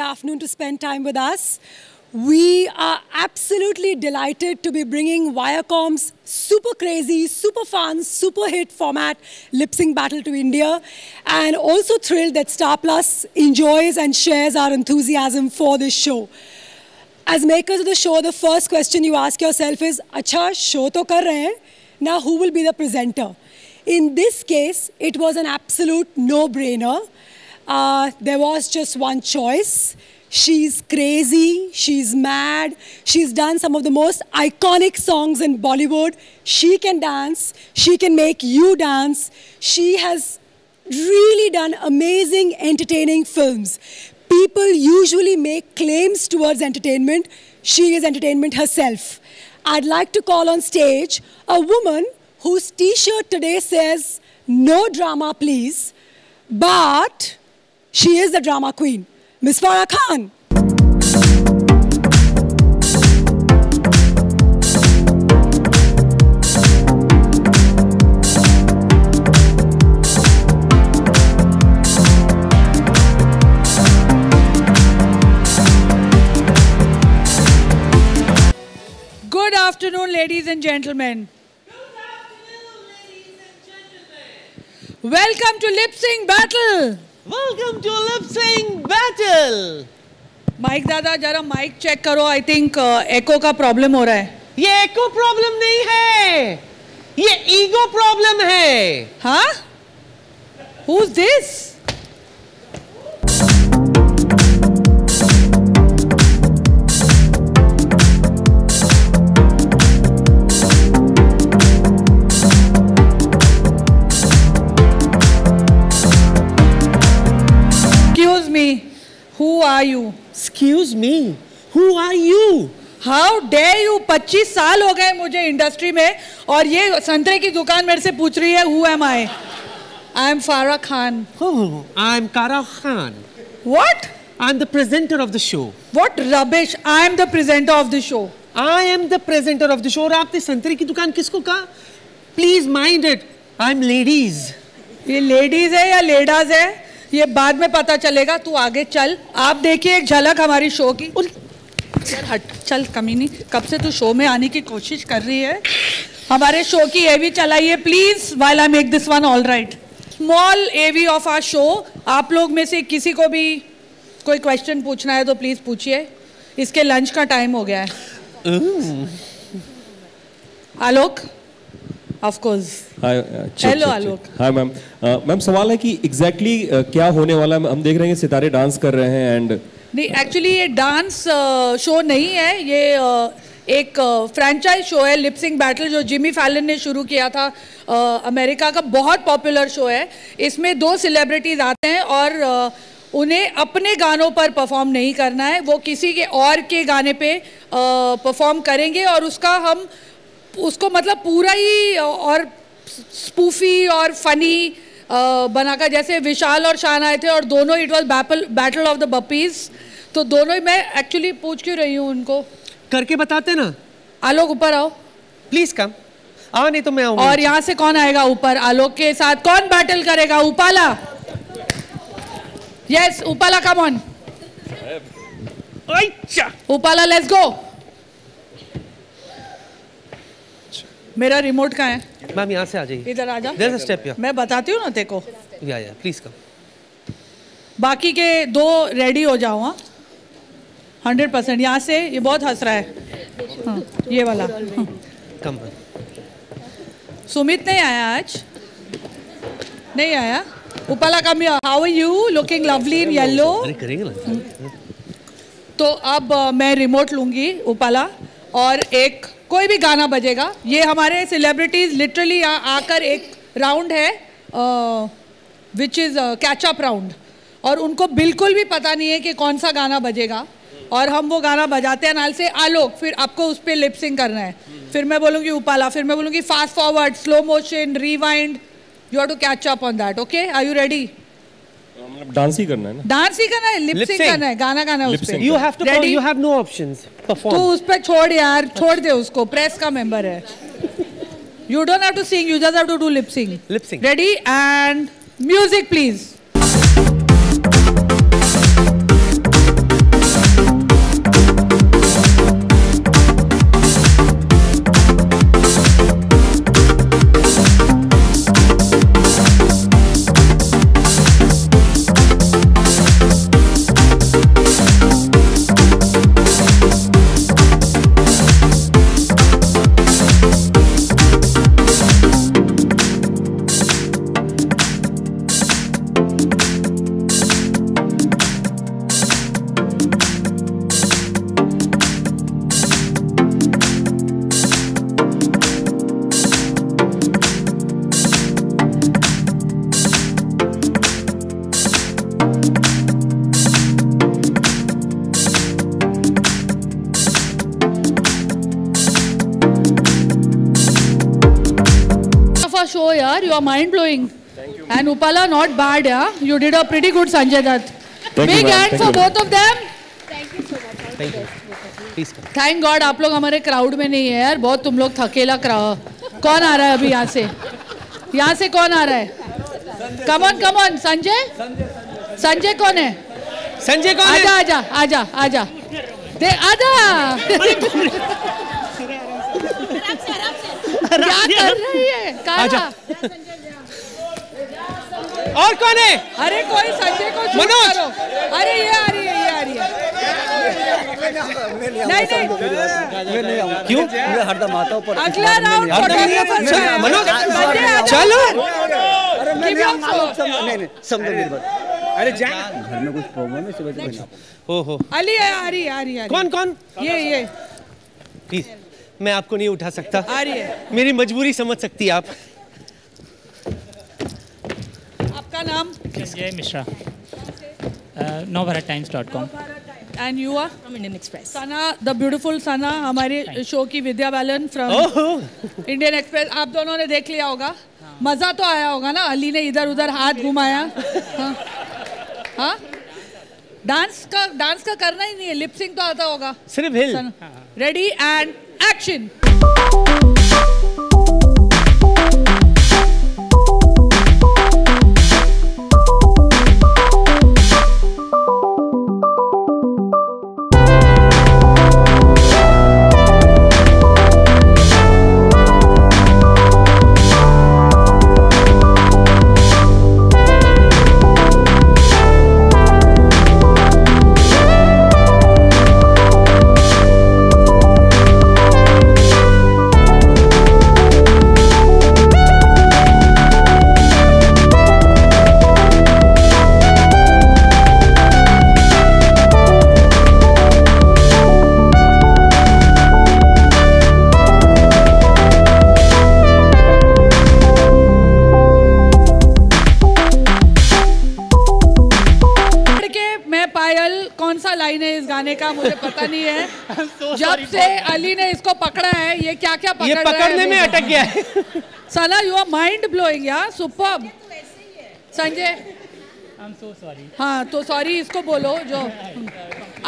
afternoon to spend time with us. We are absolutely delighted to be bringing Viacom's super crazy, super fun, super hit format Lip Sync Battle to India, and also thrilled that Star Plus enjoys and shares our enthusiasm for this show. As makers of the show, the first question you ask yourself is, "Acha, show to kar rahe hain. Now who will be the presenter?" In this case, it was an absolute no-brainer. There was just one choice. She's crazy, she's mad, she's done some of the most iconic songs in Bollywood. She can dance, she can make you dance. She has really done amazing, entertaining films. People usually make claims towards entertainment. She is entertainment herself. I'd like to call on stage a woman whose t-shirt today says, "No drama, please," but she is the drama queen. Miss Farah Khan. Good afternoon, ladies and gentlemen. Good afternoon, ladies and gentlemen. Welcome to Lip Sync Battle. Welcome to Lip Sync Battle. Mike दादा जरा mic check करो. I think एको का problem हो रहा है. ये एको problem नहीं है, ये ईगो प्रॉब्लम है. हाँ? Who's this? Excuse me. Who are you? Excuse me, who are you? How dare you? 25 साल हो गए मुझे इंडस्ट्री में और ये संतरे की दुकान मेरे से पूछ रही है Who am I? I am Farah Khan. Oh, I'm Kara Khan. What? I'm the presenter of the show. What rubbish! I am the presenter of the show. I am the presenter of the show. और आपने संतरे की दुकान किसको कहा? Please mind it. I'm ladies. ये ladies है या लेडाज है ये बाद में पता चलेगा. तू आगे चल. आप देखिए एक झलक हमारी शो की. चल हट, चल कमीनी. कब से तू शो में आने की कोशिश कर रही है. हमारे शो की एवी चलाइए please. While I make this one all right. Small AV of our show. आप लोग में से किसी को भी कोई क्वेश्चन पूछना है तो प्लीज पूछिए. इसके लंच का टाइम हो गया है. Alok, of course. Hello Alok. Hi ma'am. Ma'am सवाल है कि एग्जैक्टली क्या होने वाला है. हम देख रहे हैं सितारे डांस कर रहे हैं एंड नहीं, एक्चुअली ये डांस शो नहीं है. ये एक फ्रेंचाइज शो है लिप सिंक बैटल जो जिमी फैलन ने शुरू किया था. अमेरिका का बहुत पॉपुलर शो है. इसमें 2 सेलिब्रिटीज आते हैं और उन्हें अपने गानों पर परफॉर्म नहीं करना है. वो किसी के और के गाने पे परफॉर्म करेंगे और उसको मतलब पूरा ही और स्पूफी और फनी बनाकर. जैसे विशाल और शान आए थे और दोनों it was battle of the babies. तो दोनों ही मैं एक्चुअली पूछ क्यों रही हूँ उनको. करके बताते ना. आलोक ऊपर आओ प्लीज कम. आओ नहीं तो मैं आऊंगा. और यहाँ से कौन आएगा ऊपर? आलोक के साथ कौन बैटल करेगा? Upala. Yes Upala, come on. Upala let's go. मेरा रिमोट कहाँ है? मैम यहाँ से आ जाइए. इधर आ जा. There's a step here. मैं बताती हूँ ना तेको. या प्लीज कम. बाकी के 2 रेडी हो जाओ. हाँ 100%. यहाँ से ये बहुत हंस रहा है. हाँ, ये वाला. कम. सुमित नहीं आया आज. नहीं आया. Upala come. How are you? Looking lovely in yellow. करेंगे ना. तो अब मैं रिमोट लूंगी उपाला और एक कोई भी गाना बजेगा. ये हमारे सेलिब्रिटीज लिटरली यहाँ आकर एक राउंड है विच इज़ कैचअप राउंड और उनको बिल्कुल भी पता नहीं है कि कौन सा गाना बजेगा और हम वो गाना बजाते हैं. नाल से आलोक, फिर आपको उस पर लिप सिंक करना है. फिर मैं बोलूँगी उपाला, फिर मैं बोलूँगी fast forward, slow motion, rewind. You have to catch up on that. Okay, are you ready? Dance ही करना है ना. डांस ही करना है, लिप सिंक करना है, गाना गाना है उस पे. You have to. You have no options. Perform. तू उस पे छोड़ यार, छोड़ दे उसको. प्रेस का मेंबर है. You don't have to sing. You just have to do lip sync. Lip sync. Ready and music, please. show, yaar. You are mind blowing. Thank you. And Upala, not bad, yeah. You did a pretty good Sanjay Dutt. Big hand for both of them. Thank you so much. Thank you. Please come. Thank God आप लोग हमारे crowd में नहीं है यार. बहुत तुम लोग थकेला क्राउड. कौन आ रहा है अभी यहाँ से? यहाँ से कौन आ रहा है? Come on, Sanjay. संजय कौन है? संजय कौन है? आजा. दे आजा. क्या कर रही है? आजा. और कौन है? अरे कोई संजय को शूट मनोज. करो. अरे ये आ रही है. नहीं. क्यों? मैं हरदम आता हूँ पर अगला राउंड मनोज चलो. नहीं समझो मेरी बात. अरे जा. घर में कुछ प्रॉब्लम है इस वजह से. ओहो. अली आ रही है. कौन? ये प्लीज मैं आपको नहीं उठा सकता. आ रही है. मेरी मजबूरी समझ सकती है आप. आपका नाम? Sanjay Mishra. navbharattimes.com. And you are? From Indian Express. Sana, the beautiful Sana, हमारे शो की Vidya Balan from Indian Express. आप दोनों ने देख लिया होगा. मजा तो आया होगा ना. अली ने इधर उधर हाथ घुमाया. हाँ? डांस का करना ही नहीं है. लिपसिंग तो आता होगा. सिर्फ हिल. Ready and action. गाने का मुझे पता नहीं है. जब से अली ने इसको पकड़ा है ये क्या पकड़ रहा है. ये पकड़ने में अटक गया है. सना यू आर माइंड ब्लोइंग यार. Superb. Sanjay I'm so sorry. हाँ तो सॉरी इसको बोलो जो.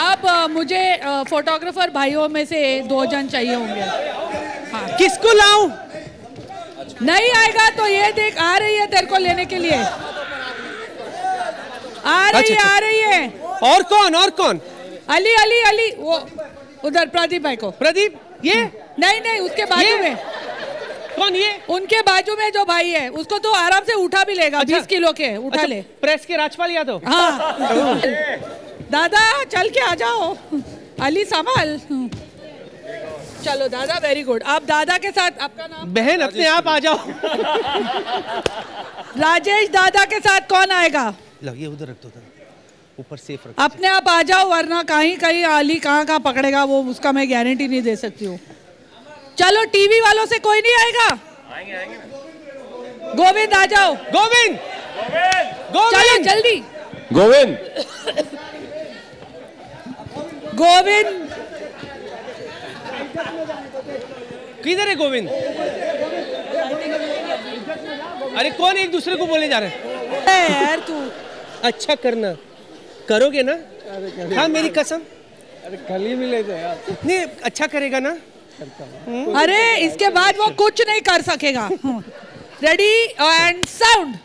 अब मुझे फोटोग्राफर भाइयों में से 2 जन चाहिए होंगे. हाँ. किसको लाऊं? नहीं आएगा तो ये देख आ रही है तेरे को लेने के लिए. आ रही है. और कौन? अली वो उधर प्रदीप भाई को. प्रदीप ये? नहीं उसके बाजू में. कौन ये? उनके बाजू में जो भाई है उसको तो आराम से उठा भी लेगा. 20 किलो के उठा ले. प्रेस के राजपाल यादव. हाँ. दादा चल के आ जाओ. अली संभाल. चलो दादा वेरी गुड. आप दादा के साथ. आपका नाम? बहन अपने आप आ जाओ. राजेश दादा के साथ कौन आएगा? ये उधर रख दो. ऊपर सेफ रख. अपने आप आ जाओ वरना कहीं अली कहाँ पकड़ेगा वो उसका मैं गारंटी नहीं दे सकती हूँ. चलो टीवी वालों से कोई नहीं आएगा. आएंगे. गोविंद आ जाओ. गोविंद चलो जल्दी. गोविंद किधर है गोविंद? अरे कौन एक दूसरे को बोले जा रहे हैं यार. तू अच्छा करना करोगे ना? हाँ मेरी कसम. अरे कल ही मिले थे यार. नहीं अच्छा करेगा ना? अरे इसके बाद वो कुछ नहीं कर सकेगा. Ready and sound.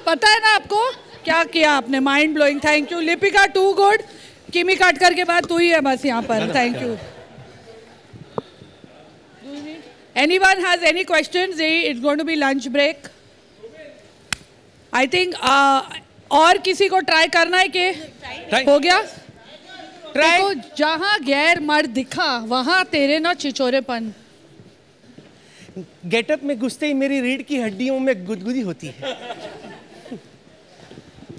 पता है ना आपको क्या किया आपने? Mind blowing. Thank you Lipika. Too good. किमी काटकर के बाद तू ही है बस यहाँ पर. Thank you. Anyone has any questions? It's going to be lunch break. I think और किसी को ट्राई करना है कि हो गया? देखो जहाँ गैर मर्द दिखा वहाँ तेरे ना छिछोरेपन. गेटअप में घुसते ही मेरी रीढ़ की हड्डियों में गुदगुदी होती है.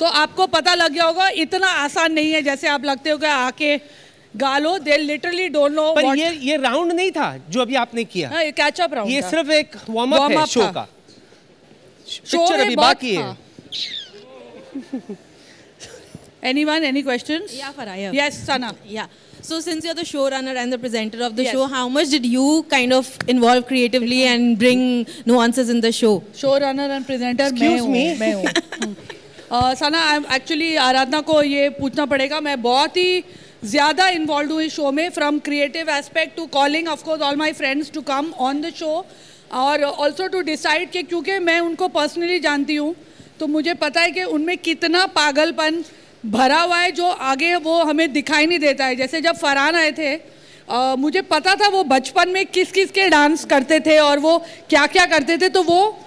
तो आपको पता लग गया होगा इतना आसान नहीं है जैसे आप लगते हो कि आके गालो. They literally don't know. पर ये राउंड नहीं था जो अभी आपने किया. Catch up round. ये सिर्फ एक वार्म अप है शो का. पिक्चर अभी बाकी है. Anyone, any questions? Yeah, Farah. Yes, Sana. Yeah. So since you're the showrunner and the presenter of the show, how much did you kind of involve creatively and bring nuances in the show? Showrunner and presenter. Excuse me. मैं हूँ. Sana, actually आराधना को ये पूछना पड़ेगा. मैं बहुत ही ज़्यादा involve हुई शो में, from creative aspect to calling of course all my friends to come on the show, और ऑल्सो टू डिसाइड कि क्योंकि मैं उनको पर्सनली जानती हूँ तो मुझे पता है कि उनमें कितना पागलपन भरा हुआ है जो आगे वो हमें दिखाई नहीं देता है. जैसे जब फरहान आए थे मुझे पता था वो बचपन में किस किस के डांस करते थे और वो क्या क्या करते थे, तो वो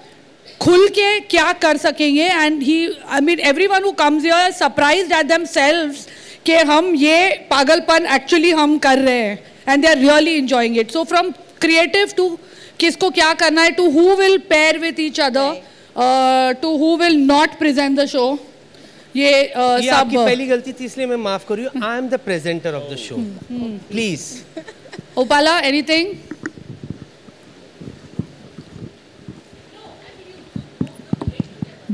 खुल के क्या कर सकेंगे. And he I mean everyone who comes here surprised at themselves कि हम ये पागलपन एक्चुअली हम कर रहे हैं and they are really enjoying it. So from creative to किसको क्या करना है, to who will pair with each other, to who will not present the show, ये सब आपकी पहली गलती थी इसलिए मैं माफ करूँ. I am the presenter of the show. Please Upala anything.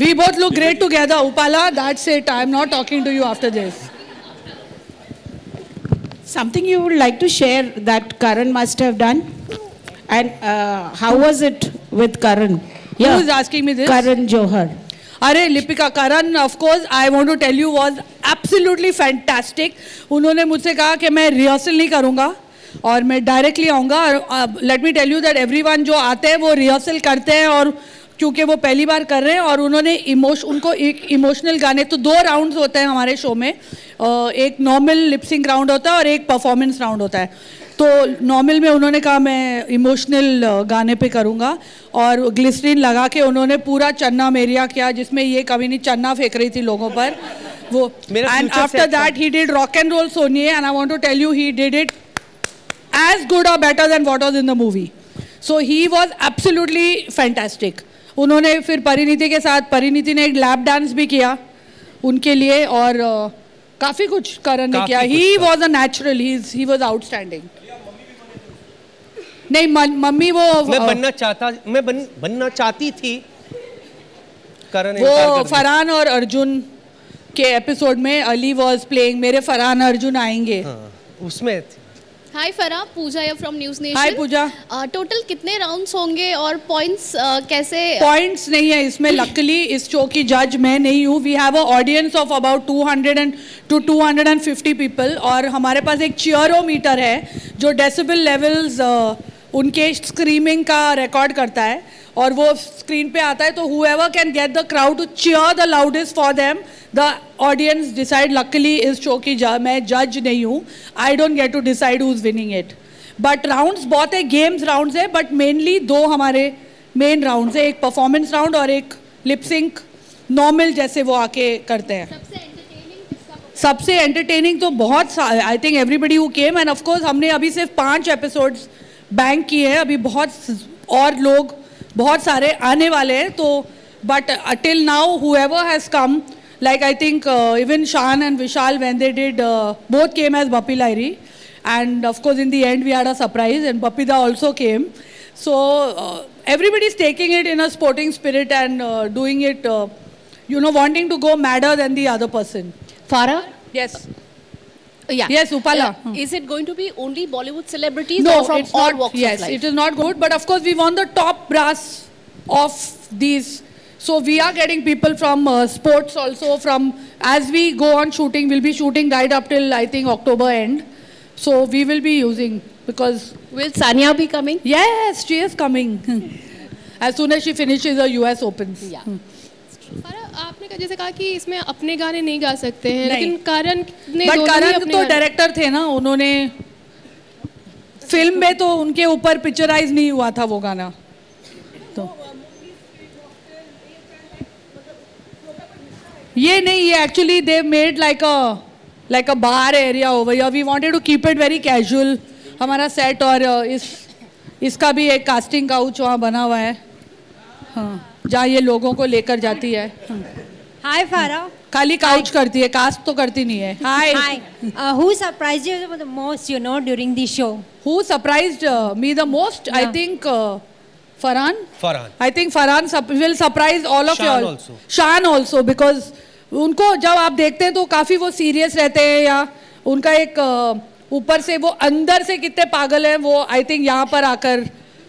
We both look great together. Upala, that's it. I'm not talking to you after this. Something you would like to share that Karan must have done? And how was it with Karan? Who is asking me this? Karan Johar. अरे Lipika, Karan of course I want to tell you was absolutely fantastic. उन्होंने मुझसे कहा कि मैं rehearsal नहीं करूँगा और मैं डायरेक्टली आऊँगा. और let me tell you that everyone जो आते हैं वो रिहर्सल करते हैं, और क्योंकि वो पहली बार कर रहे हैं और उन्होंने उनको एक इमोशनल गाने, तो 2 राउंड्स होते हैं हमारे शो में. एक नॉर्मल लिपसिंग राउंड होता है और एक परफॉर्मेंस राउंड होता है. तो नॉर्मल में उन्होंने कहा मैं इमोशनल गाने पे करूँगा, और ग्लिसरीन लगा के उन्होंने पूरा चन्ना मेरिया किया जिसमें ये कभी नहीं चन्ना फेंक रही थी लोगों पर वो. And after that he did rock and roll सोनिए, and I want to tell you he did it as good or better than what was in the movie. So he was absolutely fantastic. उन्होंने फिर परिणीति के साथ, परिणीति ने एक lap dance भी किया उनके लिए, और काफ़ी कुछ करण ने किया. He was a natural. He was outstanding. नहीं मम्मी वो मैं बनना चाहती थी. करण वो फरहान और अर्जुन के एपिसोड में अली was playing. मेरे फरहान अर्जुन आएंगे उसमें. हाय फरा, पूजा या from News Nation. Hi Pooja. Total कितने राउंड्स होंगे और पॉइंट्स कैसे? पॉइंट्स नहीं है इसमें. लकीली इस शो की जज मैं नहीं हूँ. We have a audience of about 200 to 250 people, और हमारे पास एक चीयरोमीटर है जो डेसिबल लेवल्स उनके स्क्रीमिंग का रिकॉर्ड करता है, और वो स्क्रीन पे आता है. तो whoever can get the crowd to cheer the loudest for them, the audience decide. Luckily इस शो की मैं जज नहीं हूँ. I don't get to decide who's winning it. But rounds बहुत है, games rounds है, but mainly 2 हमारे main rounds है. एक performance round और एक lip sync normal जैसे वो आके करते हैं. सबसे entertaining तो बहुत, I think everybody who came, and of course हमने अभी सिर्फ 5 episodes बैंक किए हैं. अभी बहुत और लोग बहुत सारे आने वाले हैं. तो but till now whoever has come, like I think even Shan and Vishal, when they did, both came as Bappi Lahiri, and of course in the end we had a surprise and Bappida also came. So everybody's taking it in a sporting spirit and doing it, wanting to go madder than the other person. Farah? Yes. Yes, Upala. Is it going to be only Bollywood celebrities No, or from it's all not. walks Yes, of life? it is not good. But of course, we want the top brass of these. So we are getting people from sports also. From as we go on shooting, we'll be shooting right up till I think October end. So we will be using, because will Sania be coming? Yes, she is coming. As soon as she finishes her US Opens. Yeah. आपने जैसे कहा कि इसमें अपने गाने नहीं गा सकते हैं, लेकिन करण ने बट करण तो डायरेक्टर थे ना, उन्होंने फिल्म में तो उनके ऊपर पिक्चराइज नहीं हुआ था वो गाना। तो ये नहीं, ये actually they made like a bar area over here. We wanted to keep it very casual हमारा सेट, और इसका भी एक कास्टिंग काउच वहाँ बना हुआ है, हाँ, जहाँ ये लोगों को लेकर जाती है। हाय फारा, खाली काउच करती है, कास्ट तो करती नहीं है। हाय, who surprised you the most, you know, during the show? Who surprised me the most? Yeah. I think Farhan. I think Farhan will surprise all of you all. Shan also, because उनको जब आप देखते हैं तो काफ़ी वो serious रहते हैं, या उनका एक ऊपर से वो अंदर से कितने पागल हैं वो, आई थिंक यहाँ पर आकर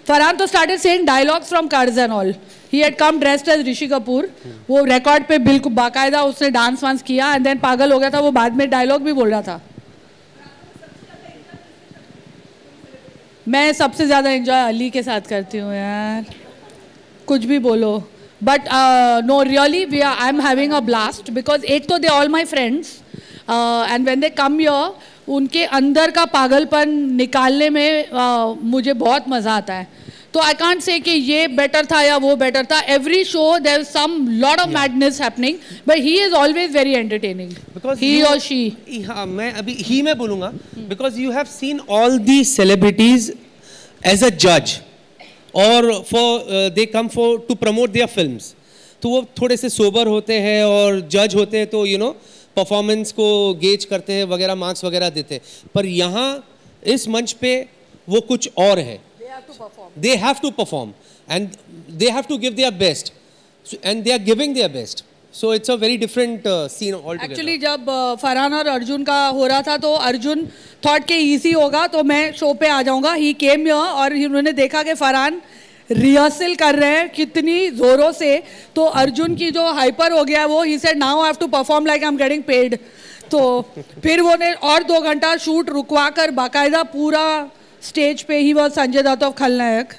फरहान तो started saying dialogues from cars and all. He had come dressed as Rishi Kapoor, वो रिकॉर्ड पे बिल्कुल बाकायदा उसने डांस वांस किया, एंड देन पागल हो गया था वो, बाद में डायलॉग भी बोल रहा था। मैं सबसे ज़्यादा एंजॉय अली के साथ करती हूँ यार, कुछ भी बोलो, but no really I am having a blast, because एक तो they all my friends and when they come here, उनके अंदर का पागलपन निकालने में मुझे बहुत मज़ा आता है। तो आई कांट से कि ये बेटर था या वो बेटर था, every show there is some lot of madness happening, but he is always very entertaining, he और शी। हाँ, मैं अभी ही मैं बोलूँगा, because you have seen all the celebrities as a जज, और for they come for to promote their films, तो वो थोड़े से सोबर होते हैं और जज होते हैं, तो यू नो परफॉर्मेंस को गेज करते हैं वगैरह, मार्क्स वगैरह देते हैं। पर यहाँ इस मंच पे वो कुछ और है, they have to perform and they have to give their best, and they are giving their best, so it's a very different scene altogether. Actually जब फरहान और अर्जुन का हो रहा था तो अर्जुन थॉट के इजी होगा तो मैं शो पे आ जाऊंगा, ही केम हियर, और उन्होंने देखा कि फरहान रिहर्सल कर रहे हैं कितनी जोरों से, तो अर्जुन की जो हाइपर हो गया वो, he said now I have to perform like I am getting paid. तो फिर वो ने और 2 घंटा शूट रुकवा कर बाकायदा पूरा स्टेज पे, he was Sanjay Dutt of Khalnayak,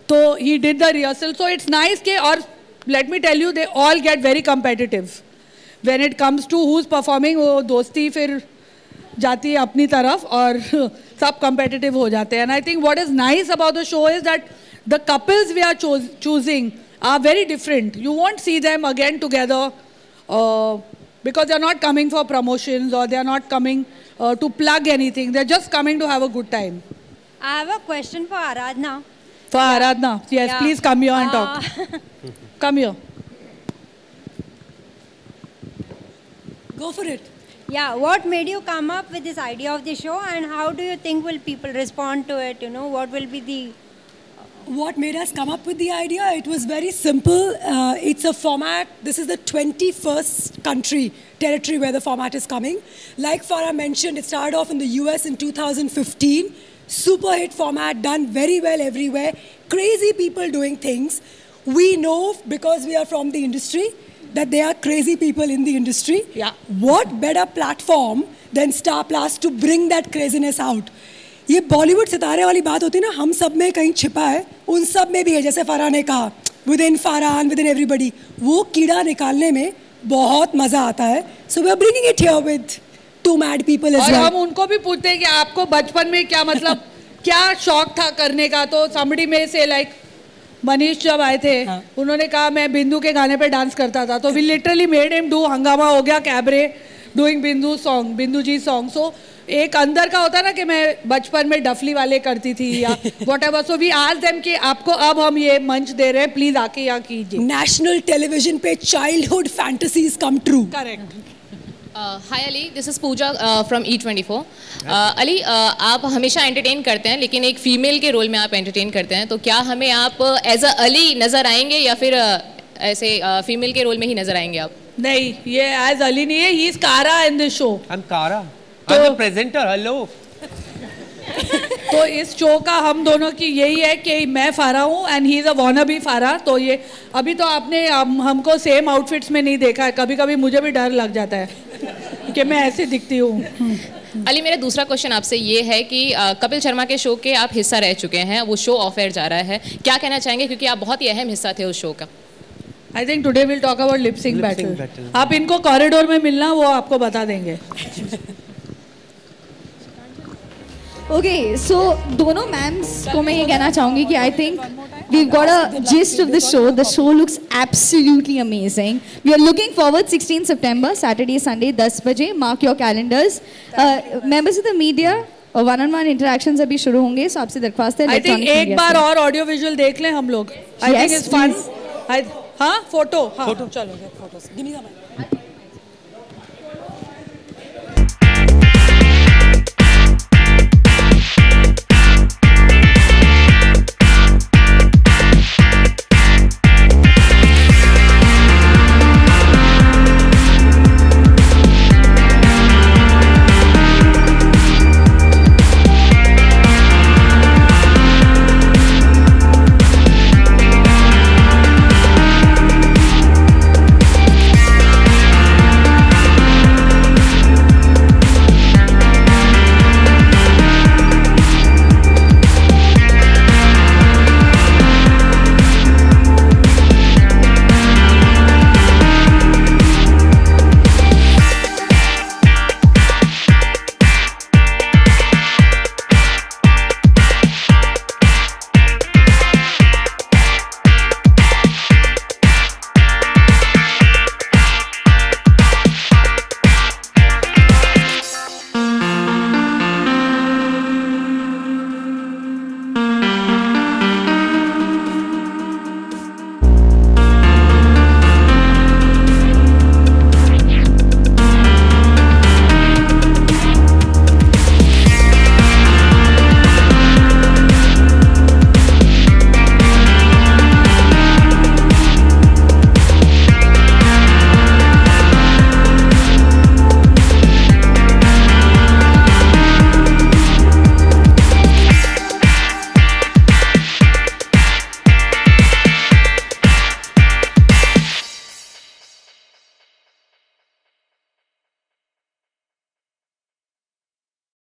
तो he did the rehearsal. So it's nice के, और let me tell you they all get very competitive when it comes to who is performing, वो दोस्ती फिर जाती है अपनी तरफ और सब कम्पेटिटिव हो जाते हैं। And I think what is nice about the show is that the couples we are choosing are very different. You won't see them again together because they are not coming for promotions, or they are not coming to plug anything. They are just coming to have a good time. I have a question for Aradhna. For Aradhna, yes, yeah. Please come here and talk. Come here. Go for it. Yeah, what made you come up with this idea of the show, and how do you think will people respond to it? You know, what will be the... What made us come up with the idea? It was very simple. It's a format. This is the 21st territory where the format is coming. Like Farah mentioned, it started off in the US in 2015. Super hit format, done very well everywhere. Crazy people doing things. We know, because we are from the industry, that there are crazy people in the industry. Yeah. What better platform than Star Plus to bring that craziness out? ये बॉलीवुड सितारे वाली बात होती है ना, हम सब में कहीं छिपा है, उन सब में भी है, जैसे फरहान ने कहा, within Farhan, within everybody, वो कीड़ा निकालने में बहुत मजा आता है। So we are bringing it here with 2 mad people as well. और हम उनको भी पूछते हैं कि आपको बचपन में क्या मतलब क्या शौक था करने का, तो somebody में से लाइक मनीष जब आए थे, हाँ, उन्होंने कहा मैं बिंदु के गाने पे डांस करता था, तो we literally made him do हंगामा, हो गया कैबरे डूइंग बिंदु सॉन्ग, बिंदु जी सॉन्ग। सो एक अंदर का होता है ना कि मैं बचपन में डफली वाले करती थी या whatever, so we asked them कि आपको अब हम ये मंच दे रहे हैं, प्लीज आके यहाँ कीजिए। नेशनल टेलीविजन पे childhood fantasies come true. Correct. Hi Ali, this is Pooja from E24। Ali, आप हमेशा एंटरटेन करते हैं, लेकिन एक फीमेल के रोल में आप एंटरटेन करते हैं, तो क्या हमें आप एज अ अली नजर आएंगे या फिर ऐसे फीमेल के रोल में ही नजर आएंगे आप? नहीं, ये एज अली नहीं है, he is Kara in this show. I am Kara, I am the presenter, hello. तो इस शो का हम दोनों की यही है कि मैं फारा हूँ एंड ही इज़ अ वानाबी फारा। तो ये अभी तो आपने हमको सेम आउटफिट्स में नहीं देखा है, कभी कभी मुझे भी डर लग जाता है कि मैं ऐसे दिखती हूँ। अली, मेरा दूसरा क्वेश्चन आपसे ये है कि कपिल शर्मा के शो के आप हिस्सा रह चुके हैं, वो शो ऑफ एयर जा रहा है, क्या कहना चाहेंगे, क्योंकि आप बहुत ही अहम हिस्सा थे उस शो का? I think today we'll talk about lip sync battle. आप इनको कॉरिडोर में मिलना, वो आपको बता देंगे. Okay, so दोनों मैम्स को मैं ये कहना चाहूँगी कि I think we've got a gist of the show. The show looks absolutely amazing. We are looking forward 16 September, Saturday, Sunday, 10 बजे. Mark your calendars. Members of the media, one-on-one interactions अभी शुरू होंगे. So आपसे दरख्वास्त है. I think एक बार और audio visual देख लें हम लोग. I think it's fun. हाँ, फोटो. हाँ, चलो photos. Give me the mic.